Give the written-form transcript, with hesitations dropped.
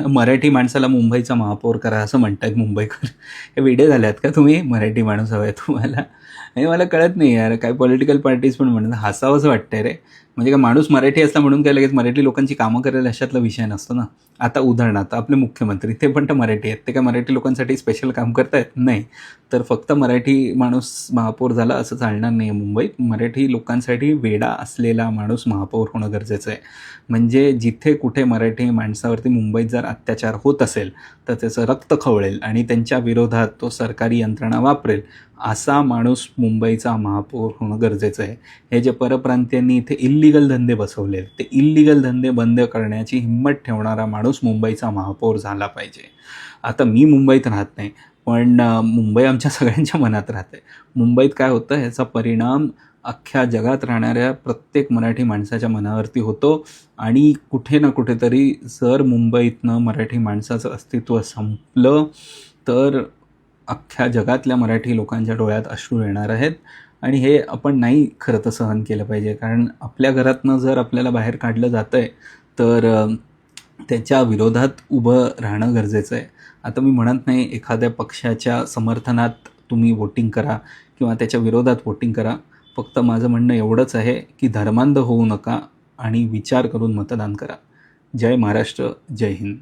मराठी माणसाला मुंबईचा महापौर करा असं म्हणतायत मुंबईकर. हे वेडे झाले आहेत का तुम्ही? मराठी माणूस हवा आहे तुम्हाला? हे मला कळत नाही यार. काय पॉलिटिकल पार्टीज पण म्हणतात. हसावंसं वाटतंय रे. म्हणजे का माणूस मराठी असला म्हणून काय लगेच मराठी लोकांची कामं करेल अशातला विषय नसतो ना. आता उदाहरणार्थ आपले मुख्यमंत्री ते पण तर मराठी आहेत. ते काय मराठी लोकांसाठी स्पेशल काम करतायत? नाही. तर फक्त मराठी माणूस महापौर झाला असं चालणार नाही आहे मुंबईत. मराठी लोकांसाठी वेडा असलेला माणूस महापौर होणं गरजेचं आहे. म्हणजे जिथे कुठे मराठी माणसावरती मुंबईत जर अत्याचार होत असेल तर त्याचं रक्त खवळेल आणि त्यांच्या विरोधात तो सरकारी यंत्रणा वापरेल असा माणूस मुंबईचा महापौर होणं गरजेचं आहे. हे जे परप्रांतीयांनी इथे इल्लिगल धंदे बसवले ते इल्लिगल धंदे बंद करण्याची हिंमत ठेवणारा माणूस मुंबईचा महापौर झाला पाहिजे. आता मी मुंबईत राहत नाही, पण मुंबई आमच्या सगळ्यांच्या मनात राहते. मुंबईत काय होतं ह्याचा परिणाम अख्ख्या जगात राहणाऱ्या प्रत्येक मराठी माणसाच्या मनावरती होतो आणि कुठे ना कुठेतरी जर मुंबईतनं मराठी माणसाचं अस्तित्व संपलं तर अख्ख्या जगातल्या मराठी लोकांच्या डोळ्यात अश्रू येणार आहेत आणि हे आपण नाही खरं तर सहन केलं पाहिजे. कारण आपल्या घरातनं जर आपल्याला बाहेर काढलं जातं आहे तर त्याच्या विरोधात उभं राहणं गरजेचं आहे. आता मी म्हणत नाही एखाद्या पक्षाच्या समर्थनात तुम्ही वोटिंग करा किंवा त्याच्या विरोधात वोटिंग करा. फक्त माझं म्हणणं एवढंच आहे की धर्मांध होऊ नका आणि विचार करून मतदान करा. जय महाराष्ट्र, जय हिंद.